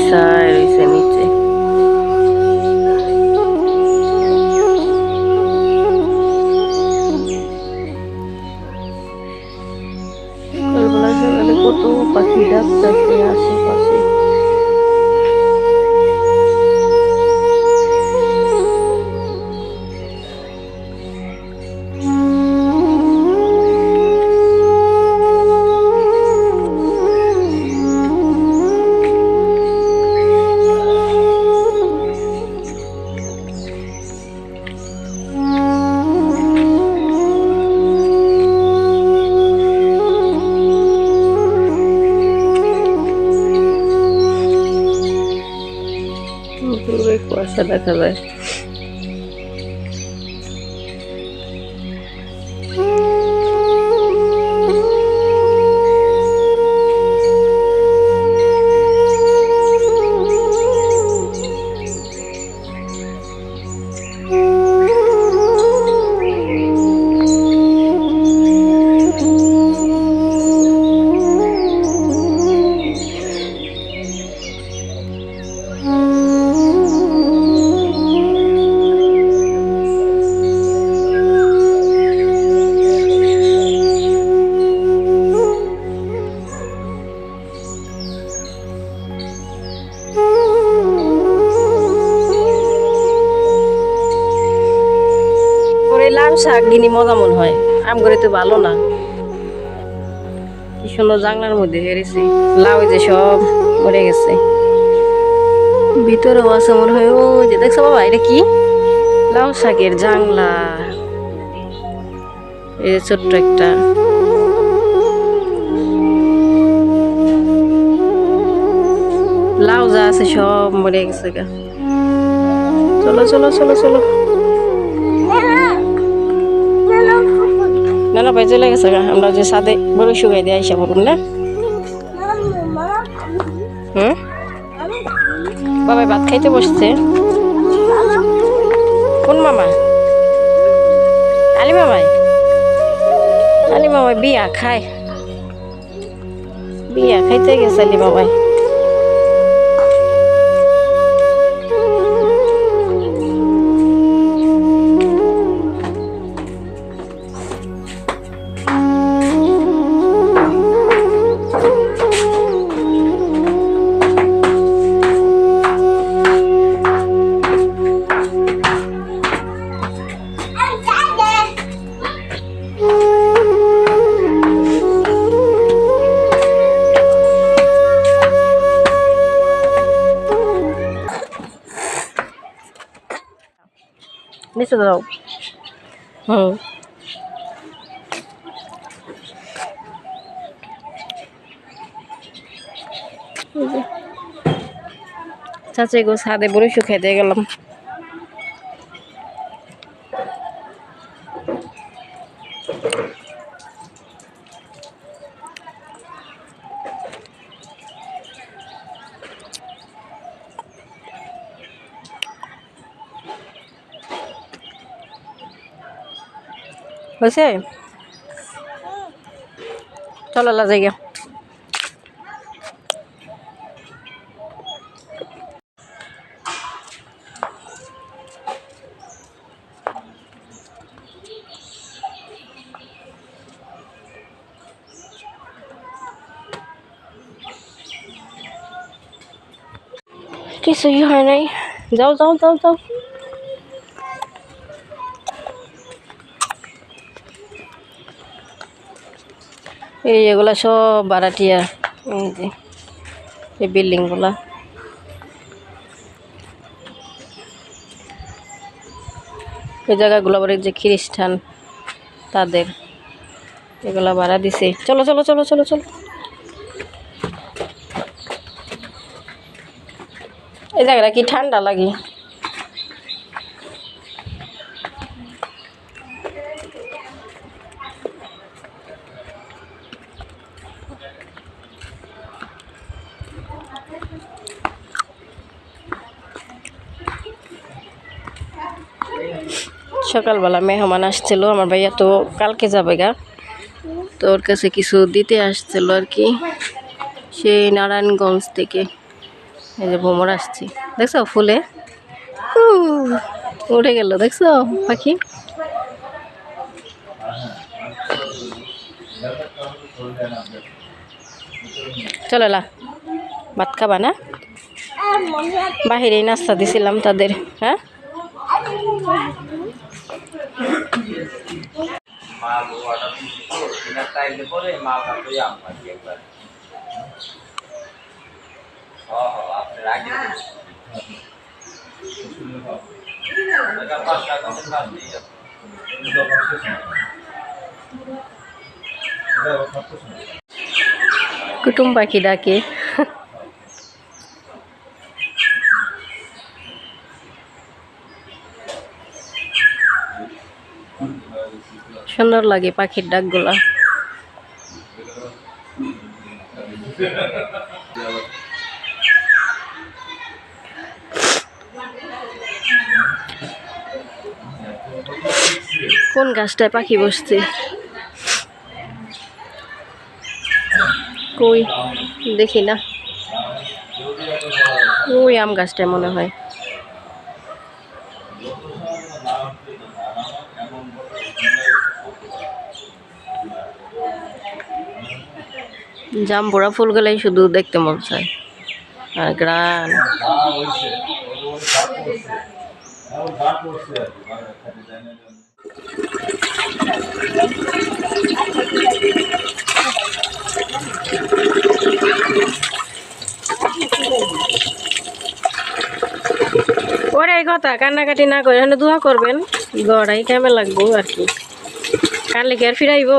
বিছায় রয়েছে নিচে। সকালবেলা সকালে কত পাখি ডাকতেছে আশেপাশে। দূরে কুয়াশা দেখা যায়। লাল শাক গিনি মজা মনে হয়, আম করে তো ভালো না। কি সুন্দর জানলার মধ্যে হেরেছি, লাউ যে সব মরে গেছে। ভিতরেও আছে মনে হয়। ও যে দেখছো বাবা, এটা কি? লাউ শাকের জাংলা। এই যে ছোট্ট একটা লাউ যা আছে সব মরে গেছে গা। চলো চলো চলো চলো। না না ভাই চলে গেছে গা। আমরা যে সাদে বড় শুকাই দিয়ে আইসা পড়ুন না। বাবাই ভাত খাইতে বসছে। কোন মামা? আলি মামাই? আলি মামাই বিয়া খায়, বিয়া খাইতে গেছে আলি মামাই। নিচে দাও। চাচা গো ছাদে বড় শুকাইতে গেলাম। হয়েছে? চলো লা জায়গা। কিছুই হয় নাই। যাও যাও যাও যাও। এই এগুলা সব ভাড়াটিয়া। এই যে এই বিল্ডিং গুলা, এই জায়গাগুলো আবার যে খ্রিস্টান তাদের, এগুলা ভাড়া দিছে। চলো চলো চলো চলো চলো। এই জায়গাটা কি ঠান্ডা লাগে? সকালবেলা মেহমান আসছিল, আমার ভাইয়া তো কালকে যাবে গা, তো ওর কাছে কিছু দিতে আসছিল আর কি, সেই নারায়ণগঞ্জ থেকে। এই যে ভ্রমর আসছি, দেখছো ফুলে উড়ে গেল, দেখছো পাখি। চলো লা, ভাত খাবা না? বাহিরেই নাস্তা দিছিলাম তাদের। হ্যাঁ, কুটুম পাখি ডাকে। সুন্দর লাগে পাখির ডাকগুলা। কোন গাছটায় পাখি বসছে? কই দেখি না। ওই আম গাছটায় মনে হয়। জাম্বুরা ফুলগুলাই শুধু দেখতে মন চায়, আর গ্রান। ওরাই কথা, কান্নাকাটি না করে এখানে দোয়া করবেন, গড়াই কেমন লাগবো আর কি। কানলে কি আর ফিরাইব?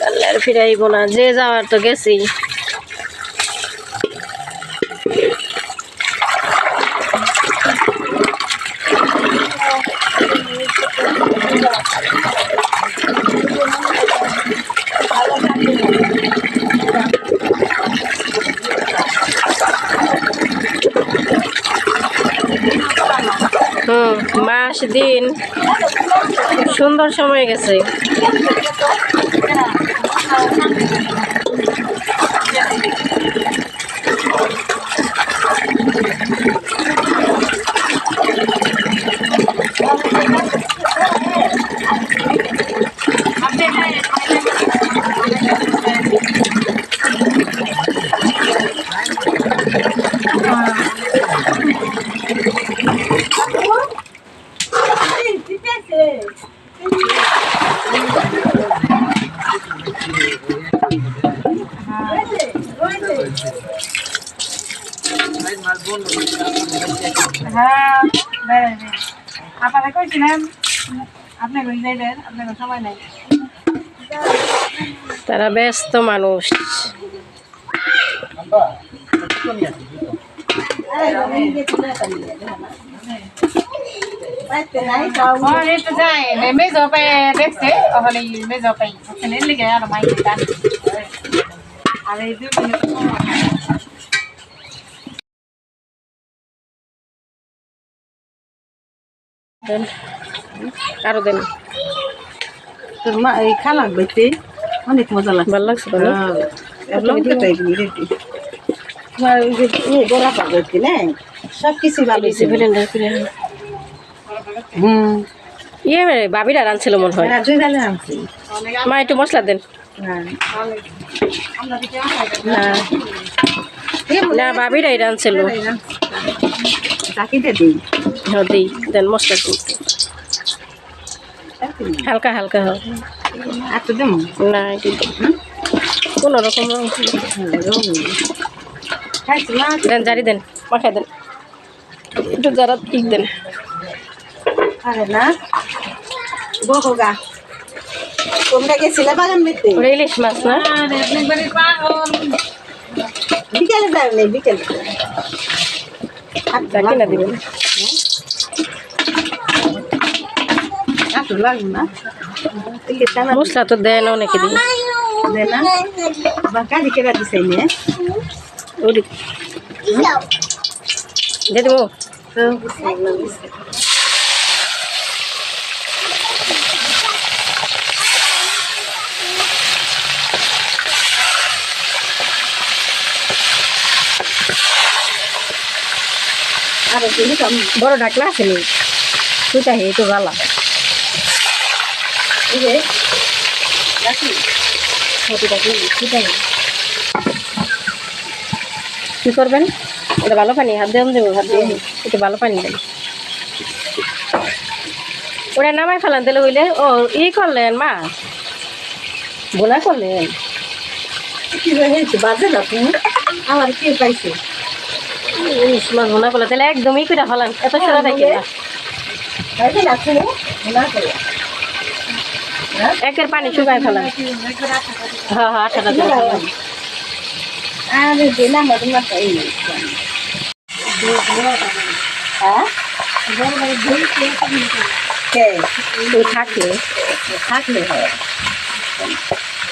কানলে আর ফিরাইব না, যে যাওয়ার তো গেছি। মাস দিন সুন্দর সময় গেছে। হ্যাঁ, আপনারা কইছিলেন আপনি যাইবেন, আপনার সময় নাই। তারা ব্যস্ত মানুষ। মেজো পাই দেখছে, ওখানে মেজো পাই ওখানে লিগে আর মাই আর এই 2 মিনিট আরো দেন। তোর মা এই খালা বইতে অনেক মজা লাগছে। ভালো লাগছে তো? গোলা পাবি না, সব কিছু ভালো। ইয়ে বাবিরা রাঁধছিল মনে হয়। মা একটু মশলা দেন। না বাবিরাই রাঁধছিল। হ্যাঁ দিই, দেন মশলা দিই হালকা হালকা। না কোনো রকম দেন, জারি দেন, মাখাই দেন, একটু যারা ঠিক দেন। না গা তোমরা গেছিলে বাগান দেখতে? ইলিশ মাছ না? বিকেলে যাও নেই, বিকেলে কিনা দিবেন। লাগবে না, মশলা তো দেয় না অনেকে দিন কালি কেনা দিছে নিয়ে দিয়ে দেবো। আর তুমি কম বড় ডাকলা আছে নি তুইটা হে তো জ্বালা এই যে রাখি ছোট ডাকলি তুইটা কি করবেন এটা ভালো পানি হাত দিয়ে দেবো হাত দিয়ে একটু ভালো পানি দেন ওরা নামাই ফেলান তাহলে হইলে ও ই করলেন মা বোনা করলেন কি হয়েছে বাজে না তুমি আমার কি পাইছে ইলিশ মাছ ভোনা করলে তাহলে একদমই করে ফেলান এত সোজা থাকে না তাইলে রাখো না করে একের পানি শুকায় ফেলান হ্যাঁ হ্যাঁ আঠাটা দিয়ে ফেলান আরে দিলাম তোমার তাই হ্যাঁ কে তুই থাকলে থাকলে হয়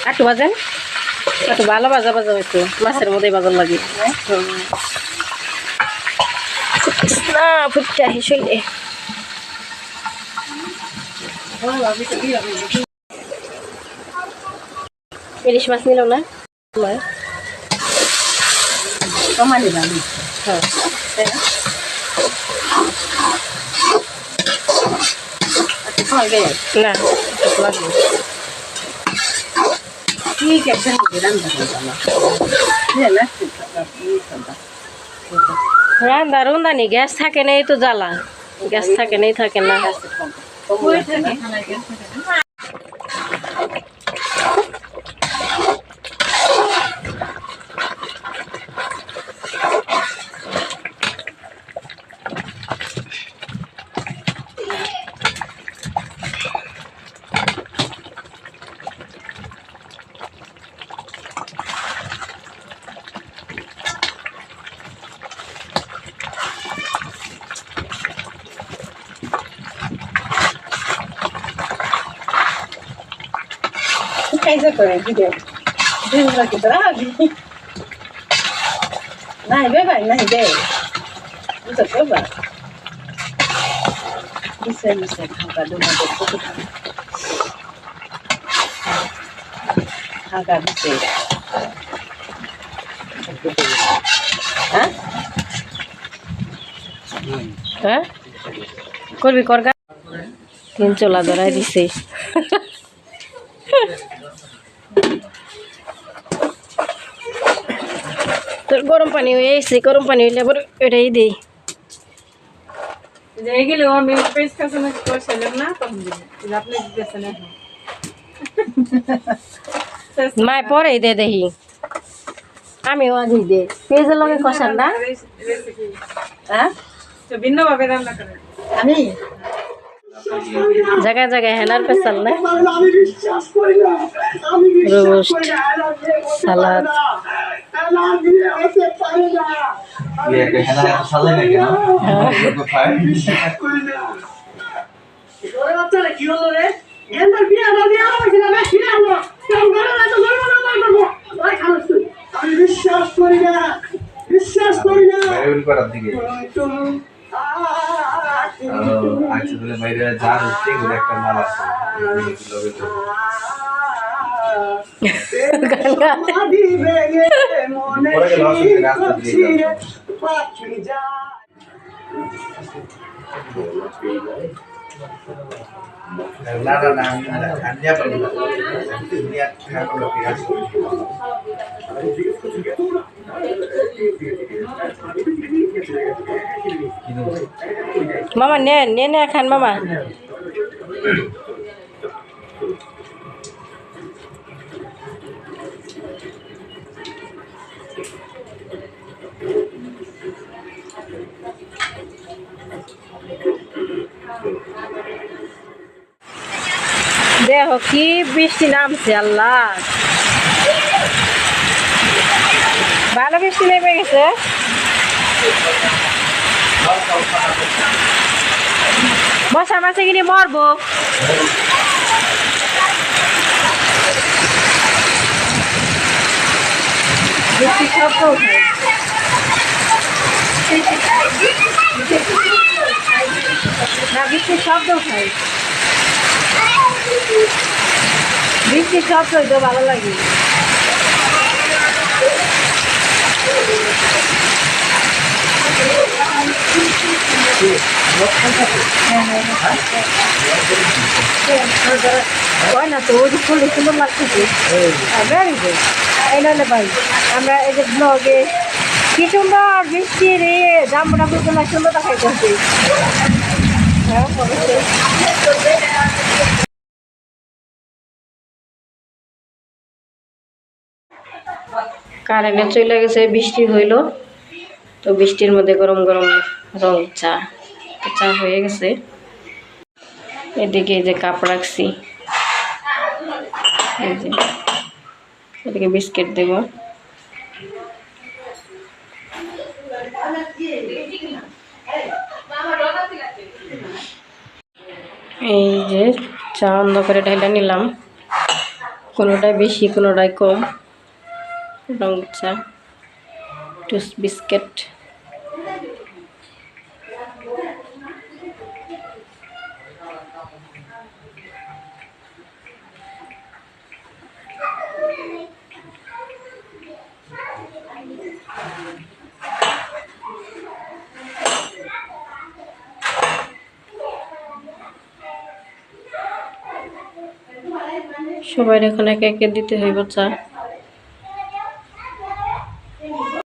একটু বাজেন একটু ভালো বাজা বাজা একটু মাছের মধ্যে বাজার লাগে না ফুটটা হিসেবে ইলিশ মাছ নিল না কমালি বানি হ্যাঁ হবে না লাগবে ঠিক আছে রান্দা রুন্দানি গ্যাস থাকে না এই তো জ্বালা গ্যাস থাকে নেই থাকে না খাইছে করে ভিডিও ভিডিও কি তোরা নাই বে ভাই নাই দে বুঝতে পারবা দিছে দিছে খাওয়া দুনা দে কত খাওয়া দিছে হ্যাঁ হ্যাঁ করবি করগা তিন চোলা ধরাই দিছে তোর গরম পানি হয়ে এসে গরম পানি হইলে আবার এটাই দিই গেলে আমি পেস্ট কাছে না করছিলাম না তখন দিন আপনি দিতেছেন মায় পরে দে দেখি আমিও আজই দে পেঁয়াজের লগে কষান না হ্যাঁ তো ভিন্ন ভাবে রান্না করেন আমি জায়গায় জায়গায় হেনার পেছাল না রোস্ট সালাদ বিশ্বাস করি না বিশ্বাস করি না actually বাইরে যা হচ্ছে এগুলো একটা মাল আছে পরে গেল রাস্তা দিয়ে না না না আমি পারি না দুনিয়া খারাপ লোক আছে মামা নে নে নে খান মামা দেখো কি বৃষ্টি নামছে আল্লাহ ভালো বৃষ্টি নেমে গেছে বসা মাসে কিনে মরবো বৃষ্টির শব্দ উঠায় না বৃষ্টির শব্দ উঠায় বৃষ্টির শব্দ তো ভালো লাগে হয় না তো ওই যে ফুল সুন্দর লাগতেছে ভেরি গুড। এই নাহলে ভাই আমরা এই যে ব্লগে কি সুন্দর বৃষ্টি রে জাম্বুরা বুঝলাম সুন্দর দেখাইতেছি। হ্যাঁ অবশ্যই। কারেন্টে চলে গেছে, বৃষ্টি হইল, তো বৃষ্টির মধ্যে গরম গরম রং চা, তো চা হয়ে গেছে। এদিকে এই যে কাপ রাখছি, এই যে এদিকে বিস্কিট দেব। এই যে চা অন্ধ করে ঢাইলা নিলাম, কোনোটাই বেশি কোনোটাই কম, রং চা, টোস্ট বিস্কিট। সবাই এখন একে একে দিতে হইব চা।